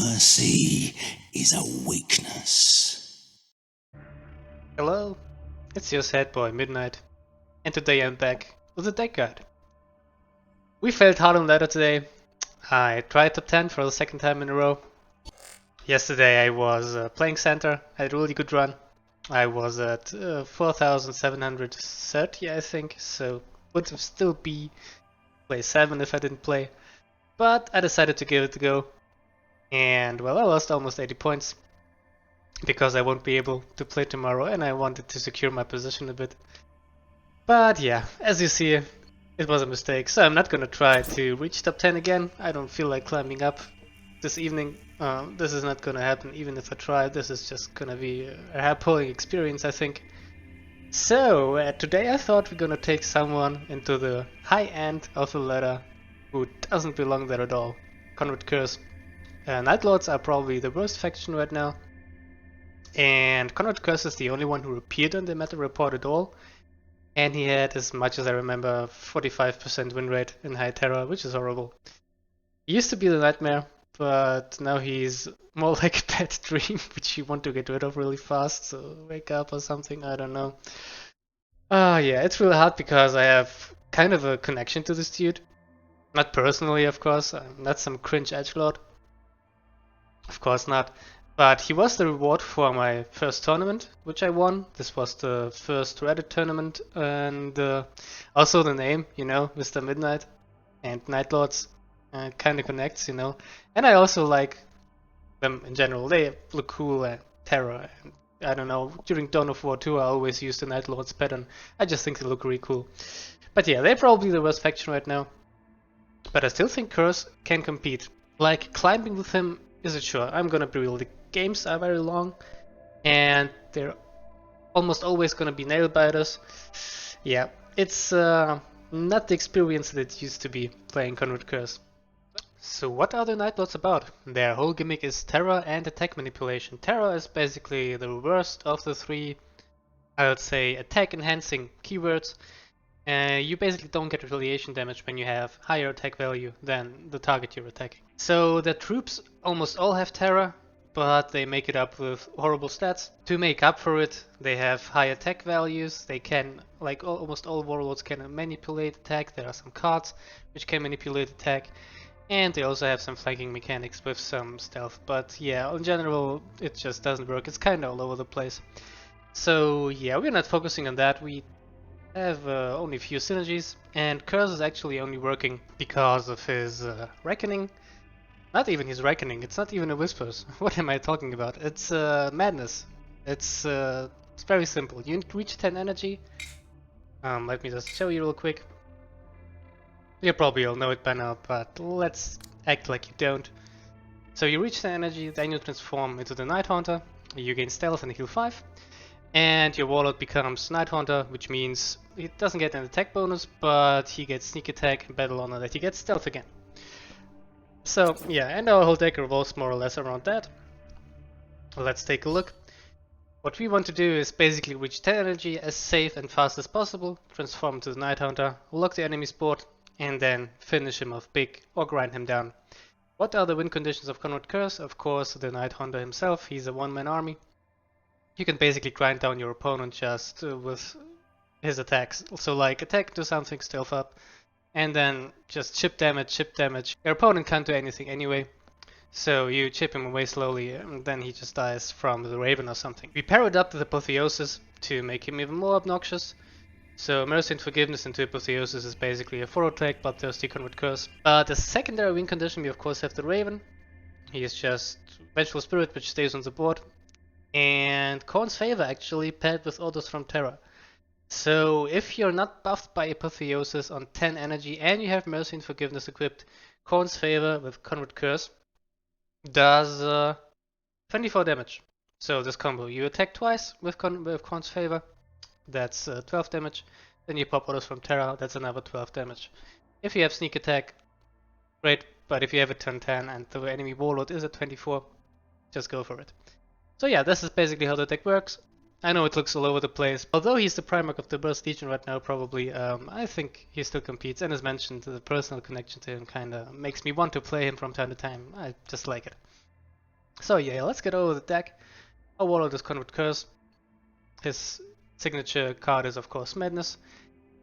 Mercy is a weakness. Hello, it's your sad boy Midnight, and today I'm back with a deck guide. We failed hard on ladder today. I tried top 10 for the second time in a row. Yesterday I was playing center, I had a really good run. I was at 4,730 I think, so would have still be play 7 if I didn't play. But I decided to give it a go, and well, I lost almost 80 points because I won't be able to play tomorrow and I wanted to secure my position a bit. But yeah, as you see, it was a mistake, so I'm not gonna try to reach top 10 again. I don't feel like climbing up this evening. This is not gonna happen even if I try. This is just gonna be a hair-pulling experience, I think. So today I thought we're gonna take someone into the high end of the ladder who doesn't belong there at all. Konrad Curze. Night Lords are probably the worst faction right now. And Konrad Curze is the only one who appeared on the meta report at all. And he had, as much as I remember, 45% win rate in High Terror, which is horrible. He used to be the nightmare, but now he's more like a bad dream, which you want to get rid of really fast, so wake up or something, I don't know. Yeah, it's really hard because I have kind of a connection to this dude. Not personally, of course, I'm not some cringe edgelord. Of course not. But he was the reward for my first tournament, which I won. This was the first Reddit tournament, and also the name, you know, Mr. Midnight and Night Lords kind of connects, you know. And I also like them in general. They look cool and terror. And I don't know, during Dawn of War 2 I always used the Night Lords pattern. I just think they look really cool. But yeah, they're probably the worst faction right now. But I still think Curze can compete. Like, climbing with him isn't sure. I'm gonna be real. The games are very long, and they're almost always gonna be nail biters. Yeah, it's not the experience that it used to be playing Konrad Curze. So what are the Night Lords about? Their whole gimmick is terror and attack manipulation. Terror is basically the worst of the three, I would say, attack enhancing keywords. You basically don't get retaliation damage when you have higher attack value than the target you're attacking. So the troops almost all have terror, but they make it up with horrible stats. To make up for it, they have high attack values. They can, like almost all warlords, can manipulate attack. There are some cards which can manipulate attack. And they also have some flanking mechanics with some stealth. But yeah, in general, it just doesn't work. It's kind of all over the place. So yeah, we're not focusing on that. We have only a few synergies, and Curze is actually only working because of his Reckoning. Not even his Reckoning, it's not even a Whispers. What am I talking about? It's Madness. It's very simple. You reach 10 energy. Let me just show you real quick. You probably all know it by now, but let's act like you don't. So you reach 10 energy, then you transform into the Night Haunter. You gain Stealth and heal 5. And your Warlord becomes Night Haunter, which means he doesn't get an attack bonus, but he gets Sneak Attack and Battle Honor that he gets Stealth again. So yeah, and our whole deck revolves more or less around that. Let's take a look. What we want to do is basically reach 10 energy as safe and fast as possible, transform into the Night Haunter, lock the enemy's board, and then finish him off big or grind him down. What are the win conditions of Konrad Curze? Of course, the Night Haunter himself, he's a one-man army. You can basically grind down your opponent just with his attacks. So like attack, do something, stealth up, and then just chip damage. Your opponent can't do anything anyway, so you chip him away slowly and then he just dies from the Raven or something. We pair it up with Apotheosis to make him even more obnoxious. So Mercy and Forgiveness into Apotheosis is basically a 4-attack bloodthirsty Konrad Curze. But as secondary win condition we of course have the Raven. He is just Vengeful Spirit which stays on the board. And Khorne's Favor actually paired with Orders from Terror. So if you're not buffed by Apotheosis on 10 energy and you have Mercy and Forgiveness equipped, Khorne's Favor with Konrad Curze does 24 damage. So this combo, you attack twice with Khorne's Favor, that's 12 damage. Then you pop Orders from Terror, that's another 12 damage. If you have Sneak Attack, great, but if you have a turn 10 and the enemy Warlord is at 24, just go for it. So yeah, this is basically how the deck works. I know it looks all over the place. Although he's the Primarch of the Burst Legion right now, probably, I think he still competes. And as mentioned, the personal connection to him kinda makes me want to play him from time to time. I just like it. So yeah, let's get over the deck. Our Warlord is Konrad Curze. His signature card is of course Madness.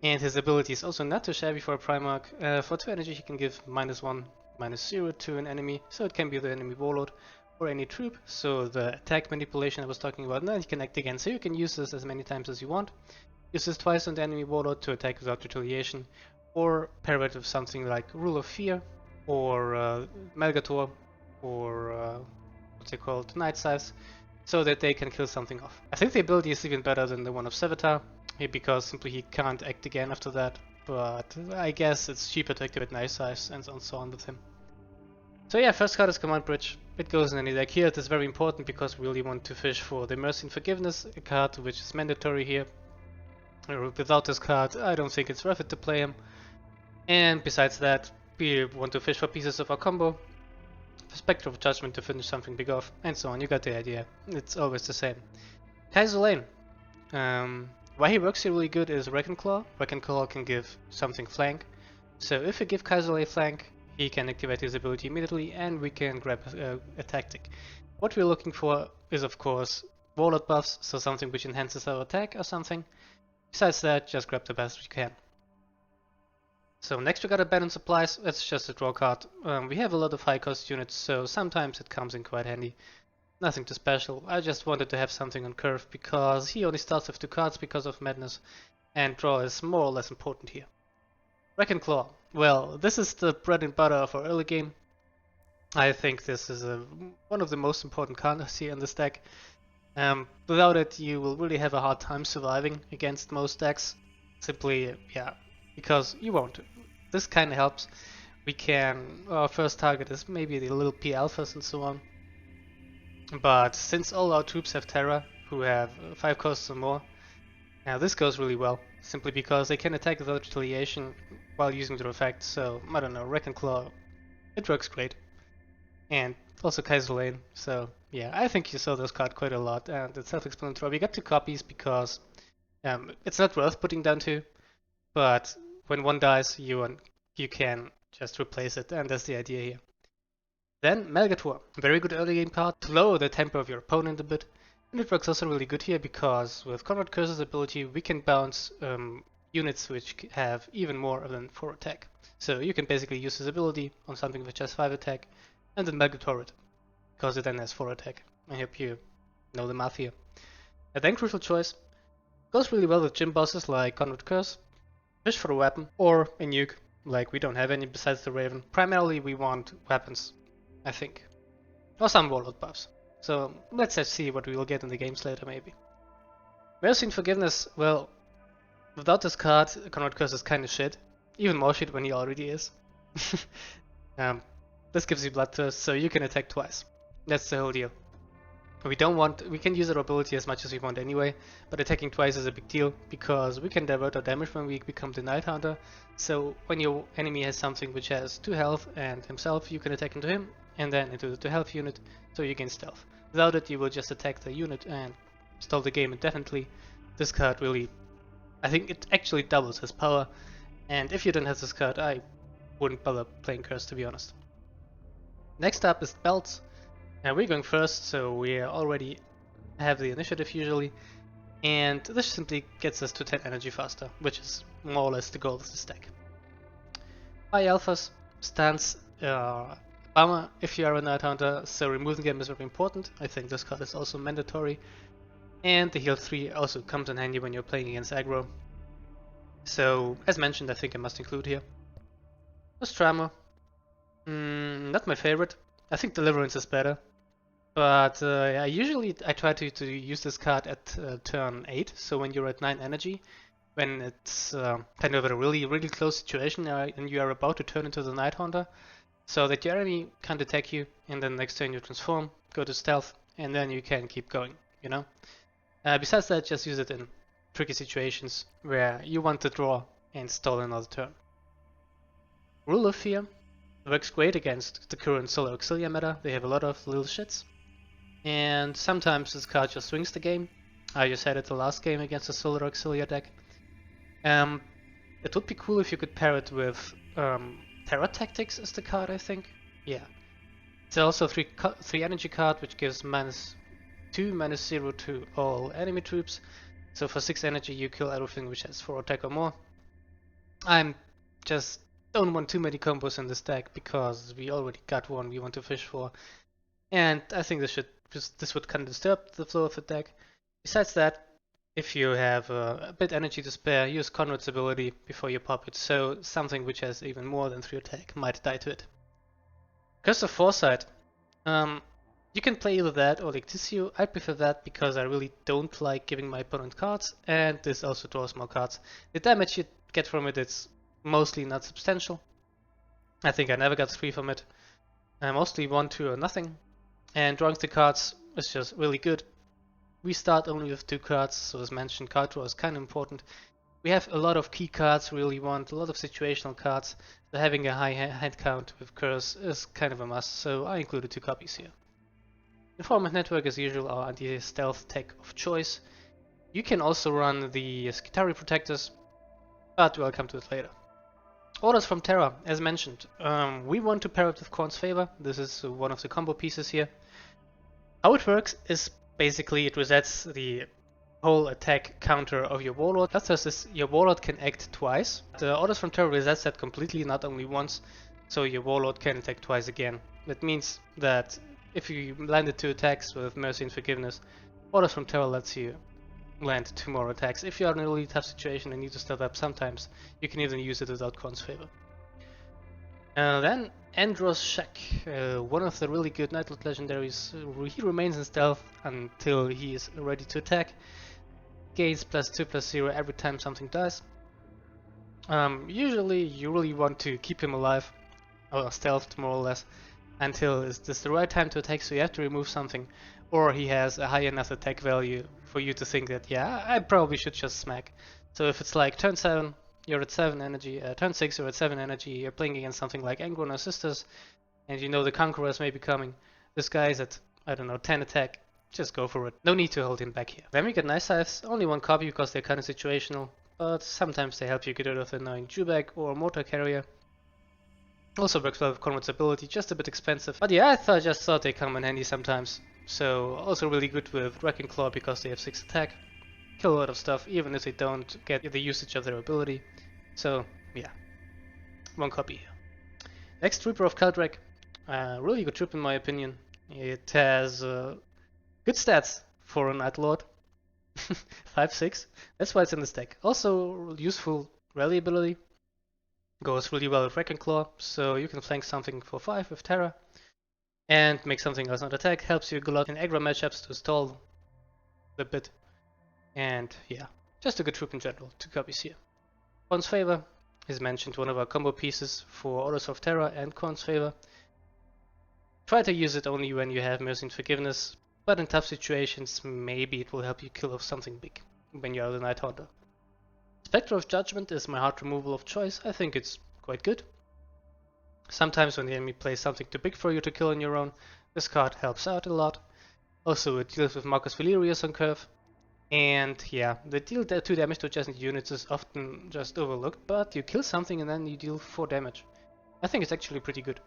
And his ability is also not too shabby for a Primarch. For 2 energy he can give -1, -0 to an enemy, so it can be the enemy Warlord or any troop. So the attack manipulation I was talking about, now he can act again, so you can use this as many times as you want. Use this twice on the enemy Warlord to attack without retaliation, or pair it with something like Rule of Fear, or Melgator, or what's it called, Night Size, so that they can kill something off. I think the ability is even better than the one of Sevatar, because simply he can't act again after that, but I guess it's cheaper to activate Night Size and so on with him. So yeah, first card is Command Bridge. It goes in any deck here. It is very important because we really want to fish for the Mercy and Forgiveness, a card which is mandatory here. Without this card, I don't think it's worth it to play him. And besides that, we want to fish for pieces of our combo, Spectre of Judgment to finish something big off, and so on. You got the idea. It's always the same. Kaiser Lane. Why he works here really good is Wrecking Claw. Wrecking Claw can give something flank. So if we give Kaiser Lane flank, he can activate his ability immediately and we can grab a tactic. What we're looking for is of course Warlord buffs, so something which enhances our attack or something. Besides that, just grab the best we can. So next we got Abandon Supplies. That's just a draw card. We have a lot of high cost units, so sometimes it comes in quite handy. Nothing too special. I just wanted to have something on Curve because he only starts with 2 cards because of Madness, and draw is more or less important here. Wreck and Claw. Well, this is the bread and butter of our early game. I think this is one of the most important cards here in this deck. Without it, you will really have a hard time surviving against most decks. Simply, yeah, because you won't. This kind of helps. We can, our first target is maybe the little P alphas and so on. But since all our troops have Terra, who have 5 costs or more, now this goes really well, simply because they can attack without retaliation while using their effect, so I don't know, Wreck and Claw, it works great. And also Kaiser Lane, so yeah, I think you saw this card quite a lot, and it's self-explanatory. We got 2 copies because it's not worth putting down 2, but when one dies, you can just replace it, and that's the idea here. Then Melgator, very good early game card to lower the tempo of your opponent a bit. And it works also really good here because with Konrad Curze's ability we can bounce units which have even more than 4 attack. So you can basically use his ability on something which has 5 attack and then Melgator it, because it then has 4 attack. I hope you know the math here. And then Crucial Choice goes really well with gym bosses like Konrad Curze, fish for a weapon, or a nuke, like we don't have any besides the Raven. Primarily we want weapons, I think. Or some Warlord buffs. So let's just see what we will get in the games later, maybe. Mercy and Forgiveness, well, without this card, Konrad Curze is kind of shit. Even more shit when he already is. This gives you Bloodthirst, so you can attack twice. That's the whole deal. We can use our ability as much as we want anyway, but attacking twice is a big deal, because we can divert our damage when we become the Night Hunter. So when your enemy has something which has 2 health and himself, you can attack into him, and then into the 2 health unit, so you gain stealth. Without it, you will just attack the unit and stall the game indefinitely. This card really, I think it actually doubles his power, and if you don't have this card, I wouldn't bother playing Curse, to be honest. Next up is Belts. Now we're going first, so we already have the initiative usually, and this simply gets us to 10 energy faster, which is more or less the goal of this deck. High Alphas, stance, Bummer if you are a Night Hunter, so removing them is very important. I think this card is also mandatory. And the heal 3 also comes in handy when you're playing against aggro. So, as mentioned, I think I must include here. Nostromo. Not my favorite. I think Deliverance is better. But I try to use this card at turn 8, so when you're at 9 energy, when it's kind of a really close situation and you are about to turn into the Night Hunter, so that your enemy can't attack you, and then next turn you transform, go to stealth, and then you can keep going, you know? Besides that, just use it in tricky situations where you want to draw and stall another turn. Rule of Fear works great against the current Solar Auxilia meta. They have a lot of little shits, and sometimes this card just swings the game. I just had it the last game against the Solar Auxilia deck. It would be cool if you could pair it with Terra Tactics is the card, I think. Yeah. It's also 3 energy card, which gives -2, -0 to all enemy troops. So for 6 energy you kill everything which has 4 attack or more. I'm just don't want too many combos in this deck because we already got one we want to fish for. And I think this would kind of disturb the flow of the deck. Besides that, if you have a bit energy to spare, use Konrad's ability before you pop it, so something which has even more than 3 attack might die to it. Curse of Foresight. You can play either that or Lectitio. I prefer that because I really don't like giving my opponent cards, and this also draws more cards. The damage you get from it is mostly not substantial. I think I never got 3 from it. Mostly 1, 2 or nothing. And drawing the cards is just really good. We start only with 2 cards, so as mentioned, card draw is kind of important. We have a lot of key cards we really want, a lot of situational cards, so having a high hand count with Curze is kind of a must, so I included 2 copies here. Informant Network as usual our anti-stealth tech of choice. You can also run the Skitari Protectors, but we'll come to it later. Orders from Terra, as mentioned. We want to pair it with Korn's Favor. This is one of the combo pieces here. How it works is basically it resets the whole attack counter of your Warlord. That says your Warlord can act twice. The Orders from Terra resets that completely, not only once, so your Warlord can attack twice again. That means that if you landed 2 attacks with Mercy and Forgiveness, Orders from Terra lets you land 2 more attacks. If you are in a really tough situation and need to step up sometimes, you can even use it without Korn's Favor. Then Andros Shek, one of the really good Nightlord legendaries. He remains in stealth until he is ready to attack. Gains +2/+0 every time something dies. Usually you really want to keep him alive, or stealthed more or less, until it's the right time to attack, so you have to remove something, or he has a high enough attack value for you to think that, yeah, I probably should just smack. So if it's like turn 7, you're at 7 energy, turn 6 you're at 7 energy, you're playing against something like Angron or Sisters, and you know the Conquerors may be coming, this guy's at, I don't know, 10 attack, just go for it. No need to hold him back here. Then we get Nice Scythes, only 1 copy because they're kind of situational, but sometimes they help you get rid of the annoying Jubek or Mortar Carrier. Also works well with Konrad's ability, just a bit expensive. But yeah, I just thought they come in handy sometimes. So also really good with Wrecking Claw because they have 6 attack. Kill a lot of stuff even if they don't get the usage of their ability. So yeah, 1 copy here. Next, Reaper of Kaldrak. Really good troop in my opinion. It has good stats for a Night Lord. 5/6. That's why it's in this deck. Also useful rally ability. Goes really well with Wrecking Claw, so you can flank something for 5 with Terra and make something else not attack. Helps you a lot in aggro matchups to stall a bit. And yeah, just a good troop in general. 2 copies here. Korn's Favor is mentioned, one of our combo pieces for Orders of Terra and Korn's Favor. Try to use it only when you have Mercy and Forgiveness, but in tough situations maybe it will help you kill off something big when you are the Night Haunter. Spectre of Judgment is my hard removal of choice. I think it's quite good. Sometimes when the enemy plays something too big for you to kill on your own, this card helps out a lot. Also it deals with Marcus Valerius on curve. And yeah, the deal 2 damage to adjacent units is often just overlooked, but you kill something and then you deal 4 damage. I think it's actually pretty good.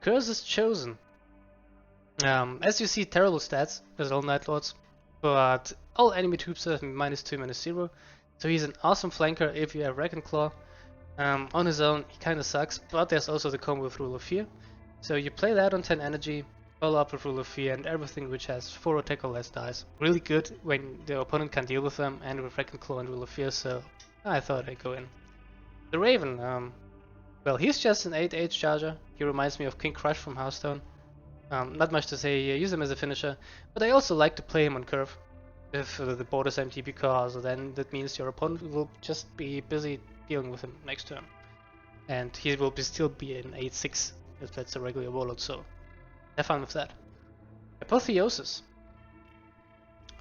Curze is Chosen. As you see, terrible stats as all Night Lords, but all enemy troops have -2, -0. So he's an awesome flanker if you have Wrecking Claw. On his own, he kinda sucks, but there's also the combo with Rule of Fear. So you play that on 10 energy, follow up with Rule of Fear, and everything which has 4 attack or less dies. Really good when the opponent can deal with them, and with Wrecking Claw and Rule of Fear, so I thought I'd go in. The Raven, well, he's just an 8/8 charger. He reminds me of King Crush from Hearthstone. Not much to say here, use him as a finisher, but I also like to play him on curve if the board is empty, because then that means your opponent will just be busy dealing with him next turn. And he will still be an 8/6 if that's a regular Warlord, so have fun with that. Apotheosis.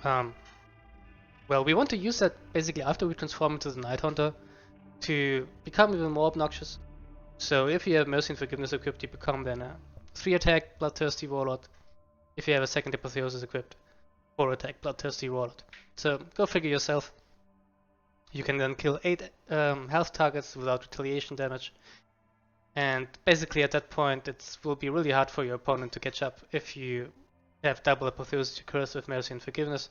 Well, we want to use that basically after we transform into the Night Hunter to become even more obnoxious. So if you have Mercy and Forgiveness equipped, you become then a 3 attack Bloodthirsty Warlord. If you have a second Apotheosis equipped, 4 attack Bloodthirsty Warlord. So go figure yourself. You can then kill 8 health targets without retaliation damage. And basically at that point it will be really hard for your opponent to catch up if you have double Apotheosis to Curse with Mercy and Forgiveness.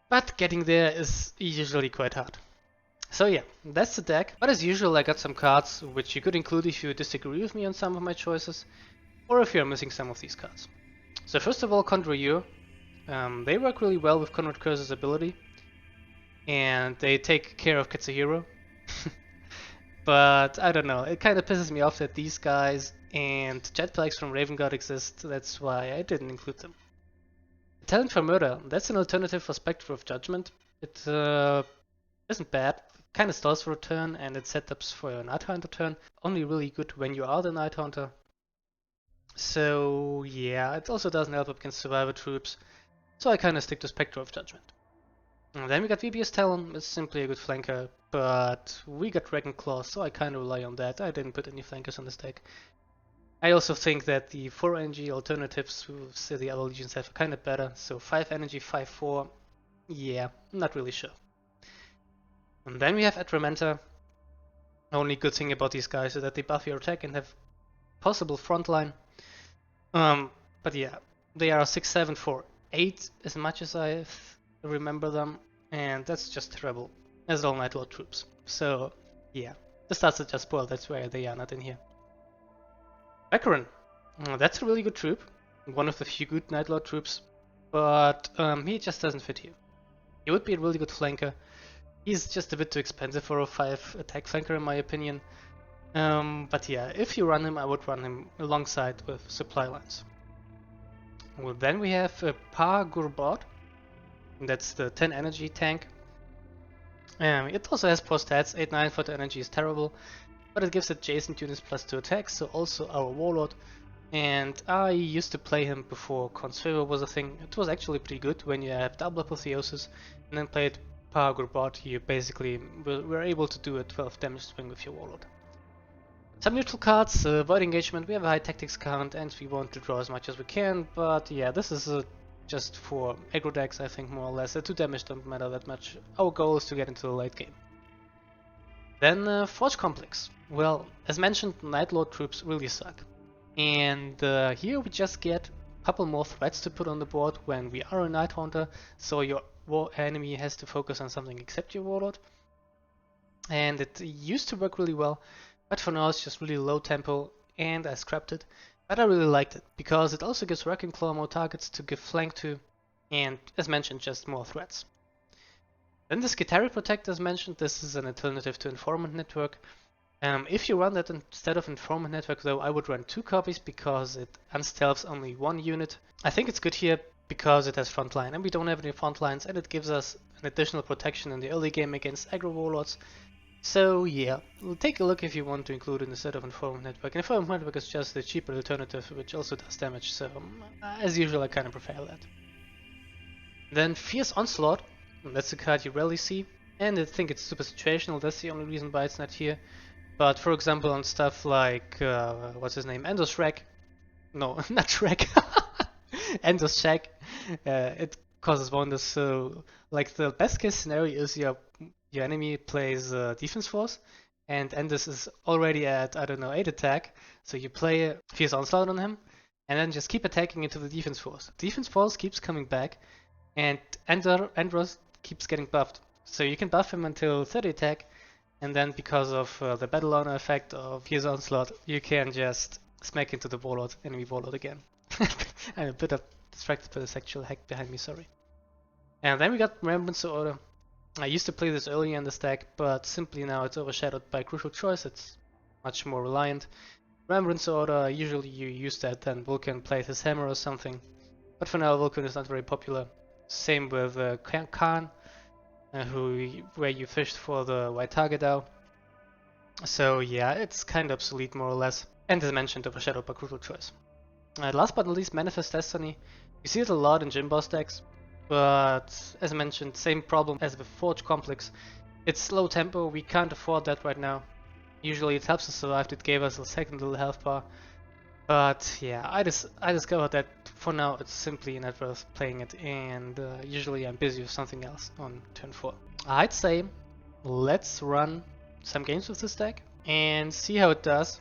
But getting there is usually quite hard. So yeah, that's the deck. But as usual, I got some cards which you could include if you disagree with me on some of my choices, or if you're missing some of these cards. So first of all, Konrad. They work really well with Konrad Curze's ability, and they take care of Katsuhiro. But I don't know, it kind of pisses me off that these guys and jetpacks from Raven God exist, that's why I didn't include them. Talent for Murder, that's an alternative for Spectre of Judgment. It isn't bad, kind of stalls for a turn, and it setups for your Night Hunter turn. Only really good when you are the Night Hunter. So yeah, it also doesn't help against survivor troops, so I kind of stick to Spectre of Judgment. And then we got VBS Talon, it's simply a good flanker, but we got Dragon Claw, so I kind of rely on that. I didn't put any flankers on this deck. I also think that the 4 energy alternatives to the other legions have kind of better, so 5 energy, 5-4, yeah, not really sure. And then we have Atramentor. Only good thing about these guys is that they buff your attack and have possible frontline. But yeah, they are 6-7 for 8 as much as I remember them, and that's just terrible, as all Night Lord troops. So yeah, the stats are just spoiled, that's why they are not in here. Baccarin, that's a really good troop, one of the few good Night Lord troops, but he just doesn't fit here. He would be a really good flanker. He's just a bit too expensive for a 5 attack flanker in my opinion. But yeah, if you run him, I would run him alongside with supply lines. Well, then we have Pa Gurbot. That's the 10 energy tank. It also has poor stats. 8-9 for the energy is terrible, but it gives adjacent units +2 attack, so also our Warlord. And I used to play him before Con's Favor was a thing. It was actually pretty good when you have double Apotheosis and then played Pa Gurbot. You basically were able to do a 12 damage swing with your Warlord. Some neutral cards, Void Engagement, we have a high tactics count and we want to draw as much as we can, but yeah, this is just for aggro decks, I think, more or less. The 2 damage don't matter that much. Our goal is to get into the late game. Then Forge Complex. Well, as mentioned, Night Lord troops really suck. And here we just get a couple more threats to put on the board when we are a Night Hunter, so your enemy has to focus on something except your Warlord. And it used to work really well, but for now it's just really low tempo and I scrapped it. But I really liked it, because it also gives Wrecking Claw more targets to give flank to, and as mentioned, just more threats. Then the Skitarii Protect, as mentioned, this is an alternative to Informant Network. If you run that instead of Informant Network though, I would run 2 copies because it unstealths only 1 unit. I think it's good here because it has frontline and we don't have any frontlines, and it gives us an additional protection in the early game against aggro warlords. So yeah, we'll take a look if you want to include it instead of Informant Network. Informant Network is just the cheaper alternative which also does damage, so as usual I kind of prefer that. Then Fierce Onslaught, that's a card you rarely see, and I think it's super situational, that's the only reason why it's not here. But for example on stuff like, what's his name, Endos Shrek, no, not Shrek, Endos Shack, it causes wonders. So like the best case scenario is your enemy plays Defense Force, and Endos is already at, I don't know, 8 attack, so you play Fierce Onslaught on him, and then just keep attacking into the Defense Force. Defense Force keeps coming back, and Endos keeps getting buffed. So you can buff him until 30 attack, and then because of the Battle Honor effect of Fierce Onslaught, you can just smack into the Warlord, enemy Warlord again. I'm a bit distracted by the sexual hack behind me, sorry. And then we got Remembrance Order. I used to play this earlier in the stack, but simply now it's overshadowed by Crucial Choice, it's much more reliant. Remembrance Order, usually you use that, then Vulcan plays his hammer or something. But for now, Vulcan is not very popular. Same with Khan, where you fished for the white target out. So yeah, it's kind of obsolete more or less, and as mentioned, overshadowed by Crucial Choice. Last but not least, Manifest Destiny. You see it a lot in Gym Boss decks, but as mentioned, same problem as with Forge Complex. It's low tempo, we can't afford that right now. Usually it helps us survive, it gave us a second little health bar. But yeah, I discovered that for now it's simply not worth playing it, and usually I'm busy with something else on turn 4. I'd say let's run some games with this deck and see how it does.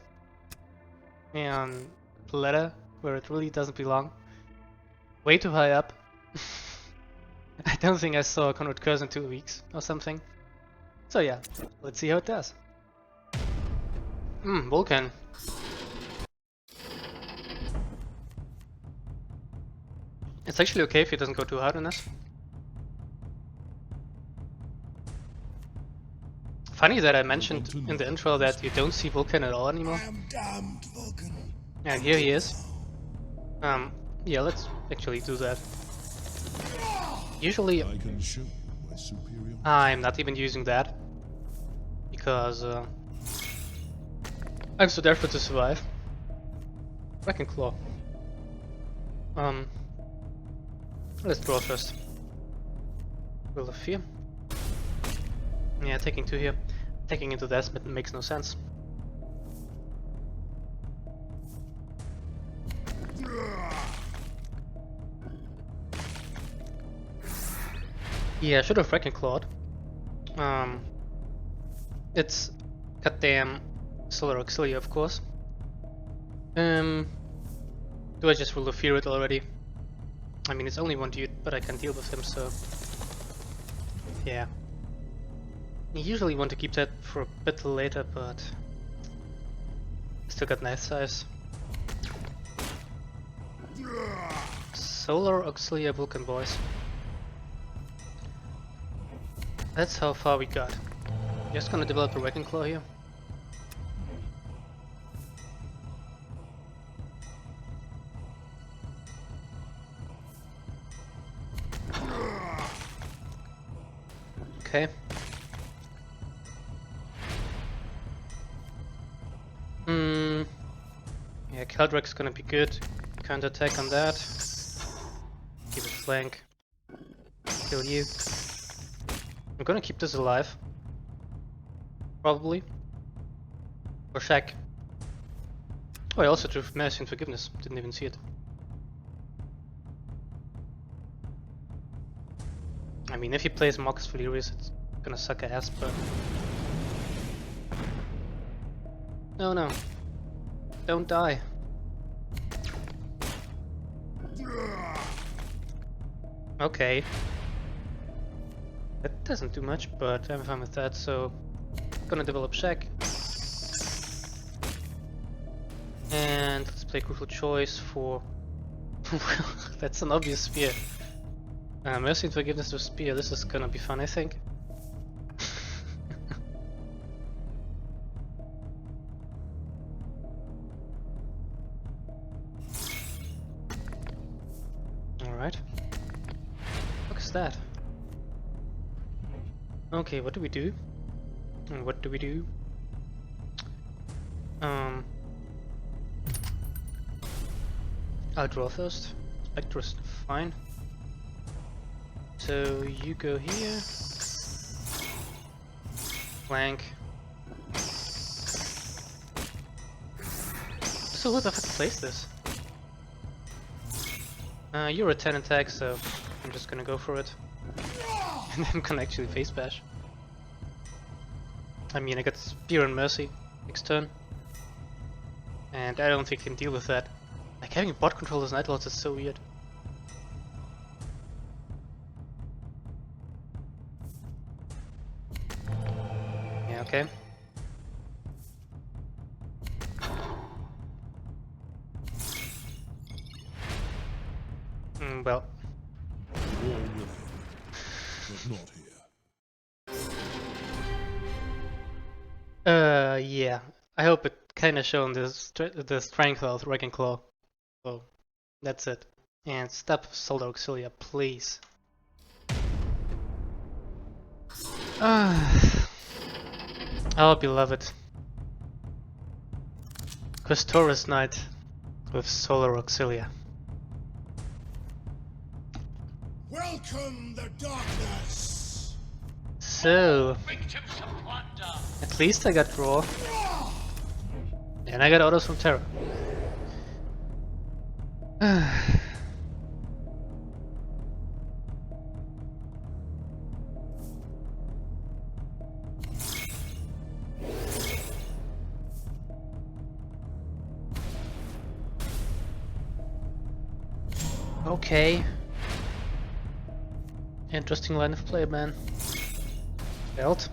and the ladder where it really doesn't belong. Way too high up. I don't think I saw Konrad Curze in 2 weeks or something. So yeah, let's see how it does. Vulcan. It's actually okay if he doesn't go too hard on us. Funny that I mentioned in the intro that you don't see Vulcan at all anymore. I am damned, Vulcan. And here he is. Yeah, let's actually do that. Usually, I can show my superior. I'm not even using that because I'm so desperate to survive. Wrecking Claw. Let's draw first. Will of Fear. Yeah, taking 2 here. Taking into that makes no sense. Yeah, I should have Wrecking Clawed. It's goddamn Solar Auxilia, of course. Do I just Will of Fear it already? I mean, it's only 1 dude, but I can deal with him, so... yeah. I usually want to keep that for a bit later, but... still got Knife Size. Solar Auxilia Vulcan boys. That's how far we got. Just gonna develop a Wrecking Claw here. Okay. Yeah, Keldrak's gonna be good. Counter attack on that. Keep it flank. Kill you. I'm gonna keep this alive. Probably. Or Shack. Oh, I also drew Mercy and Forgiveness. Didn't even see it. I mean, if he plays Marcus Valerius, it's gonna suck ass, but... no, no. Don't die. Okay. That doesn't do much, but I'm fine with that, so... gonna develop Shack. And let's play Crucial Choice for... that's an obvious spear. Mercy and Forgiveness with Spear, this is gonna be fun, I think. Alright. What is that? Okay, what do we do? What do we do? I'll draw first. Spectrus, fine. So you go here. Flank. So what the fuck plays this? You're a 10 attack, so I'm just gonna go for it. And I'm gonna actually face bash. I mean, I got Spear and Mercy next turn. And I don't think I can deal with that. Like, having bot control as Night Lords is so weird. Yeah, okay. Well. War within, but not here. Yeah. I hope it kinda shown the strength of Wrecking Claw. So, that's it. And stop Solar Auxilia, please. Our beloved Taurus Knight with Solar Auxilia. Welcome the darkness. So, at least I got draw. And I got autos from Terra. Okay. Interesting line of play, man. Belt.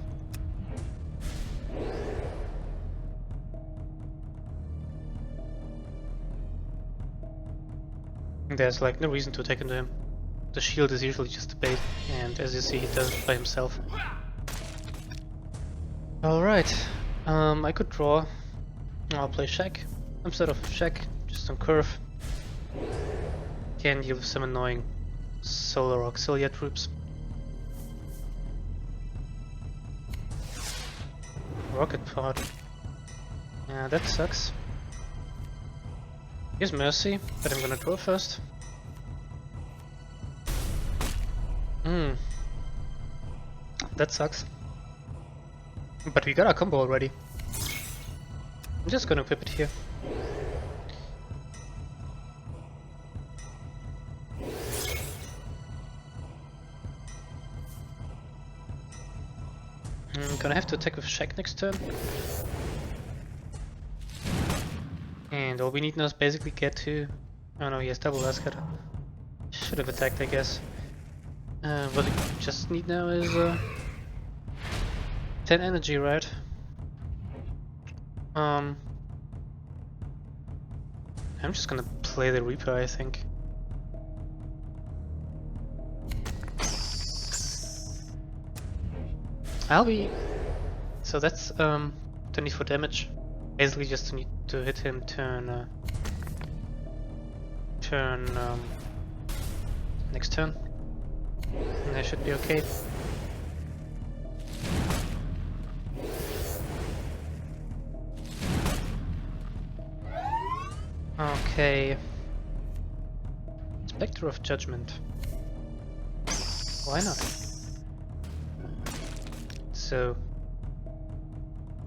There's like no reason to attack into him. The shield is usually just a bait, and as you see, he does it by himself. Alright, I could draw. I'll play Shack. Instead of Shack, just on curve. Can deal with some annoying solar auxilia troops. Rocket pod. Yeah, that sucks. Here's Mercy, but I'm gonna draw first. That sucks. But we got our combo already. I'm just gonna whip it here. I'm gonna have to attack with Shack next turn. And all we need now is basically get to... Oh no, he has double Ascot. Should have attacked, I guess. What we just need now is 10 energy, right? I'm just gonna play the Reaper, I think. I'll be... So that's 24 damage. Basically just need to hit him next turn. And I should be okay. Okay. Spectre of Judgment. Why not? So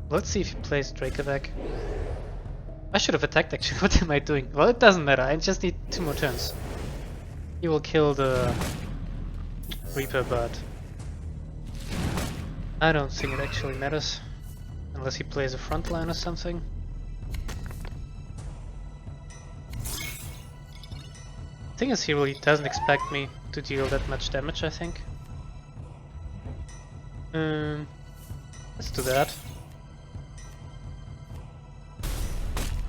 let's see if he plays Dracovac. I should have attacked actually. What am I doing? Well, it doesn't matter. I just need 2 more turns. He will kill the Reaper, but I don't think it actually matters. Unless he plays a frontline or something. Thing is, he really doesn't expect me to deal that much damage, I think. Let's do that.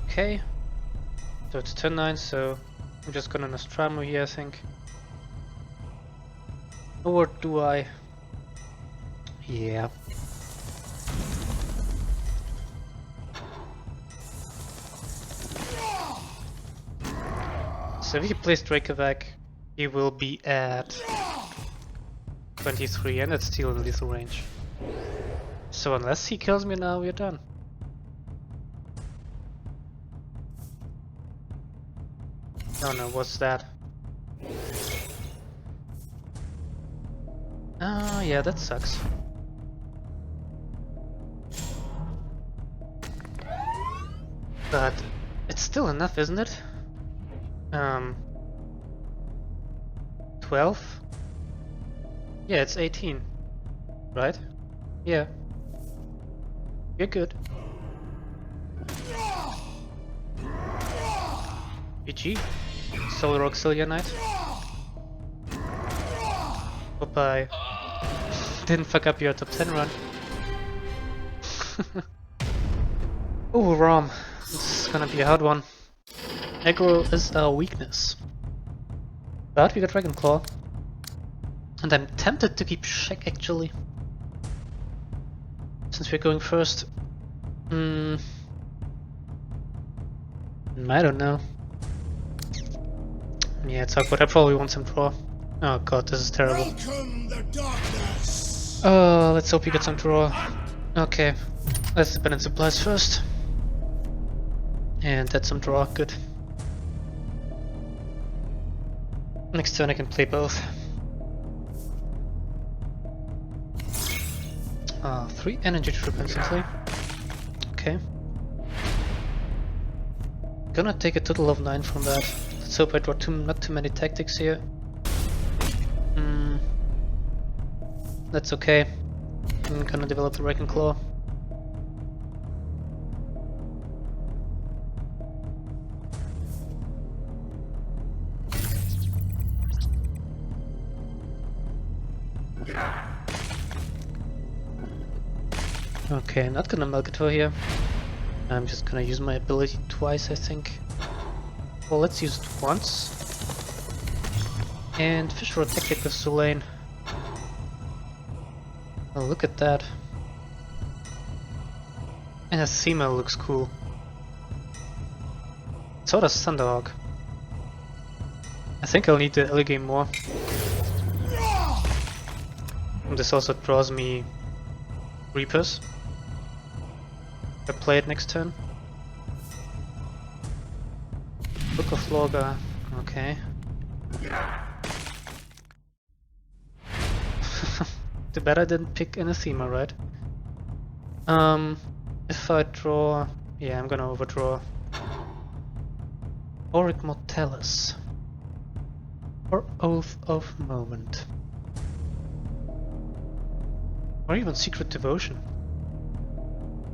Okay. So it's turn 9, so I'm just gonna Nostramo here, I think. Or do I? Yeah. So if he plays Dracovac, he will be at 23, and it's still in lethal range. So unless he kills me now, we're done. Oh no, what's that? Oh yeah, that sucks. But it's still enough, isn't it? 12? Yeah, it's 18. Right? Yeah. You're good. GG. Solar Auxilia Knight. Hope I didn't fuck up your top 10 run. Ooh, Rom. This is gonna be a hard one. Aggro is our weakness. But we got Dragon Claw. And I'm tempted to keep Shack actually. Since we're going first. I don't know. Yeah, it's awkward. I probably want some draw. Oh god, this is terrible. Welcome the darkness. Oh, let's hope you get some draw. Okay, let's spend in supplies first. And that's some draw, good. Next turn I can play both. 3 energy trip instantly. Okay. Gonna take a total of 9 from that. Let's hope I draw not too many tactics here. That's okay. I'm gonna develop the Wrecking Claw. Okay, not gonna Melgator here. I'm just gonna use my ability twice, I think. Well, let's use it once. And fish for a tactic with Sulain. Oh, look at that. And Asima looks cool. So does Thunderhawk. I think I'll need the early game more. And this also draws me Reapers. I play it next turn. Book of Lorga. Okay. Too bad I didn't pick Anathema, right? If I draw... Yeah, I'm gonna overdraw. Auric Mortalis. Or Oath of Moment. Or even Secret Devotion.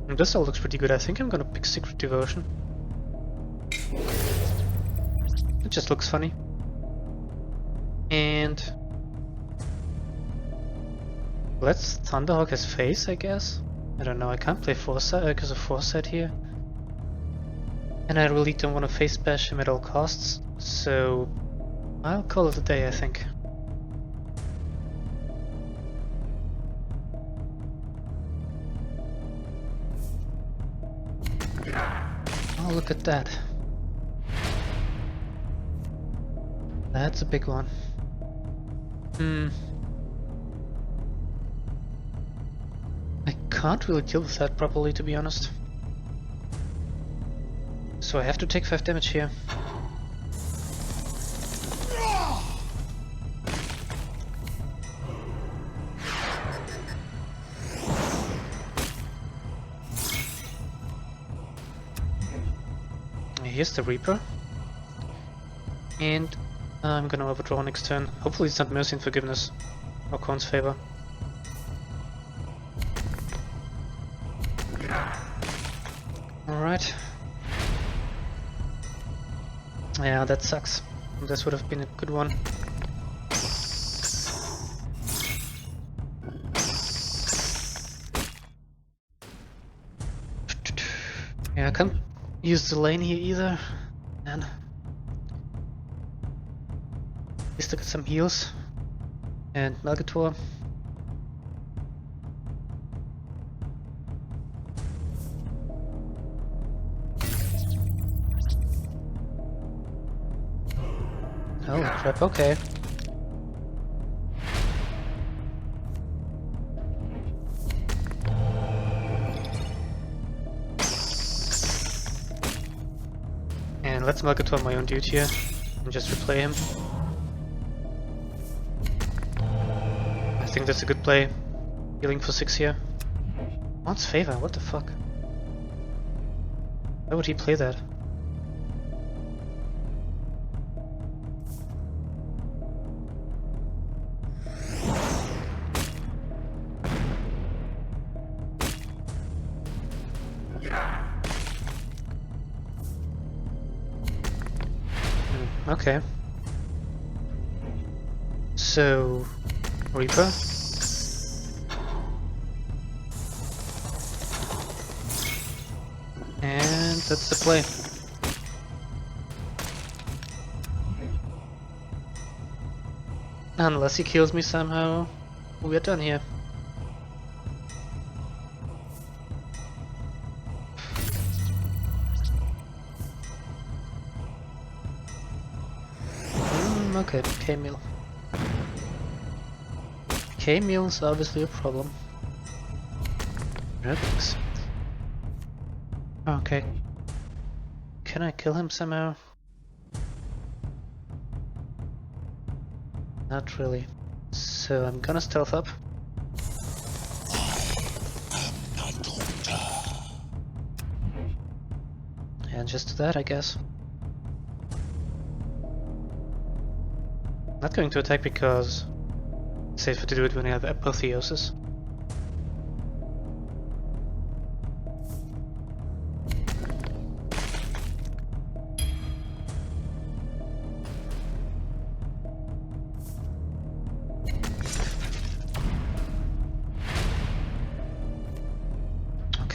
And this all looks pretty good. I think I'm gonna pick Secret Devotion. It just looks funny. And... let's Thunderhawk his face, I guess? I don't know, I can't play Foresight because of Foresight here. And I really don't want to face bash him at all costs, so I'll call it a day, I think. Oh, look at that. That's a big one. I can't really deal with that properly, to be honest. So I have to take 5 damage here. Here's the Reaper. And I'm gonna overdraw next turn. Hopefully it's not Mercy and Forgiveness or Korn's Favor. Alright. Yeah, that sucks. This would have been a good one. Yeah, I can't use the lane here either. Man. At least I got some heals. And Melgator. Oh crap, okay. And let's Melgator my own dude here and just replay him. I think that's a good play. Healing for 6 here. What's Favor? What the fuck? Why would he play that? Okay. So, Reaper. And that's the play. Unless he kills me somehow, we're done here. Okay, K-Meal. K-Meal is obviously a problem. Relics. Okay. Can I kill him somehow? Not really. So I'm gonna stealth up. And just do that, I guess. Not going to attack because it's safer to do it when I have apotheosis.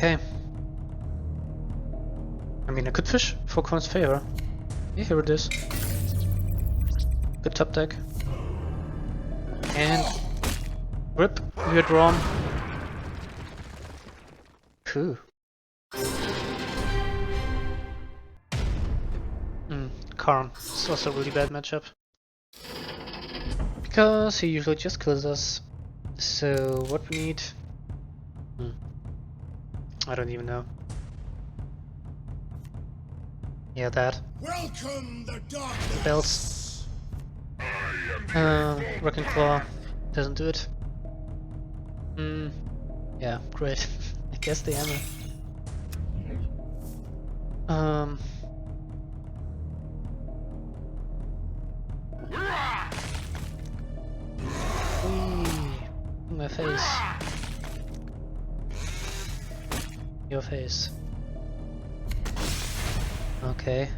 Okay. I mean, I could fish for Konrad's favor. Yeah, here it is. Good top deck. And rip, we're drawn. Cool. Karn. It's also a really bad matchup. Because he usually just kills us. So what we need... I don't even know. Yeah, that. Welcome the darkness. Belts. Wrecking Claw. Doesn't do it. Yeah, great. I guess the hammer. In my face. Your face. Okay.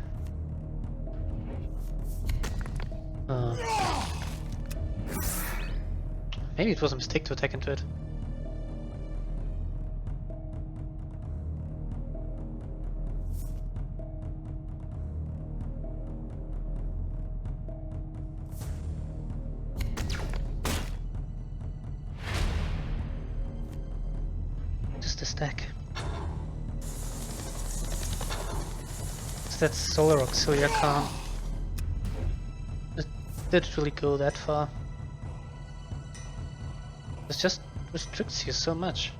Maybe it was a mistake to attack into it. Just a stack. Is that Solar Auxilia Khan? It didn't really go that far. It just restricts you so much.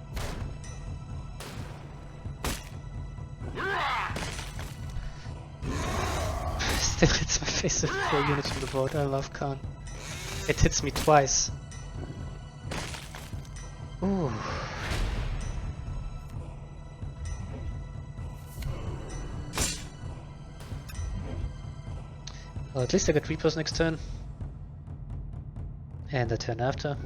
Still hits my face with 4 units from the board. I love Khan. It hits me twice. Ooh. Well, at least I got Reapers next turn. And the turn after.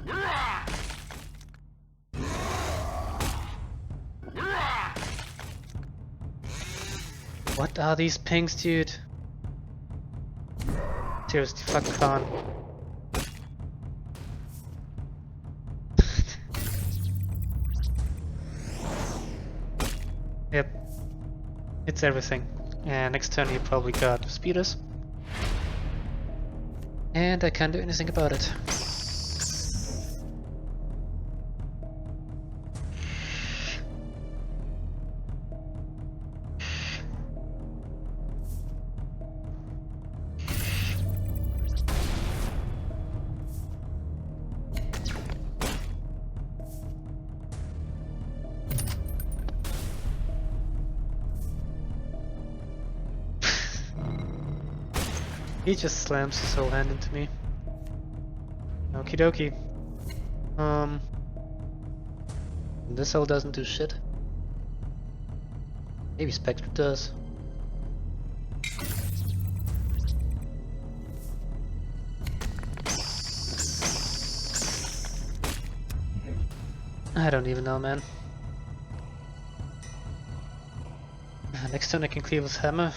What are these pings, dude? Seriously, fuck Khan. Yep. It's everything. And next turn he probably got Speeders. And I can't do anything about it. He just slams his whole hand into me. Okie dokie. This hole doesn't do shit. Maybe Spectre does. I don't even know, man. Next turn I can clear with hammer.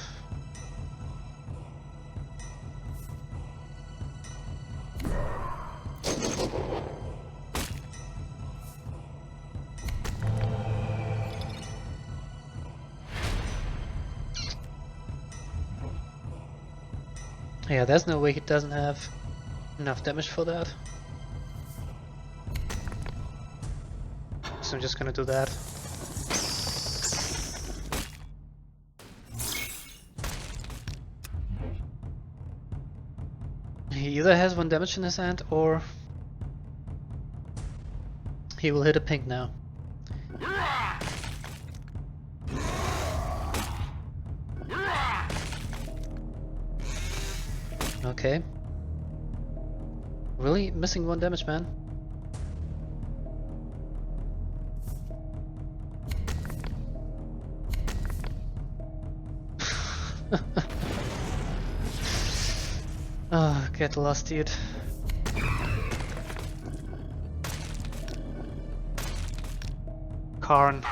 Yeah, there's no way he doesn't have enough damage for that. So I'm just gonna do that. He either has 1 damage in his hand or he will hit a pink now. Okay. Really? Missing 1 damage, man? Oh, get lost, dude. Karn.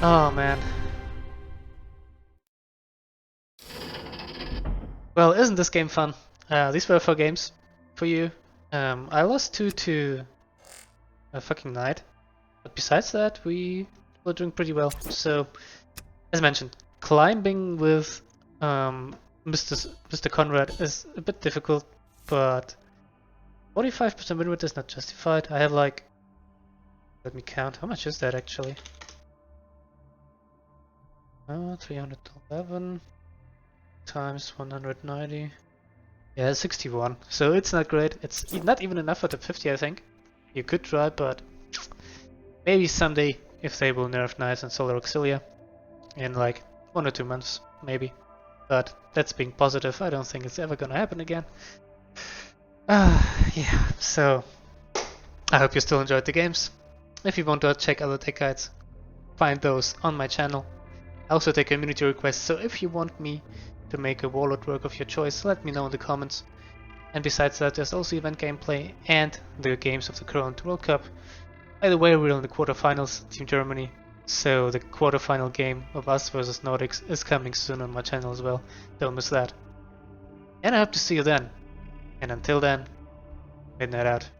Oh, man. Well, isn't this game fun? These were 4 games for you. I lost 2 to a fucking knight, But besides that, we were doing pretty well. So, as mentioned, climbing with Mr. Konrad is a bit difficult, but 45% win rate is not justified. I have like, let me count, how much is that actually? 311 times 190. Yeah, 61. So it's not great. It's not even enough for the 50, I think. You could try, but maybe someday if they will nerf Knights and Solar Auxilia in like 1 or 2 months, maybe. But that's being positive. I don't think it's ever gonna happen again. Yeah, so I hope you still enjoyed the games. If you want to check other deck guides, find those on my channel. I also take community requests, so if you want me to make a warlord work of your choice, let me know in the comments. And besides that, there's also event gameplay and the games of the current World Cup. By the way, we're in the quarterfinals, Team Germany, so the quarterfinal game of us versus Nordics is coming soon on my channel as well. Don't miss that. And I hope to see you then. And until then, midnight out.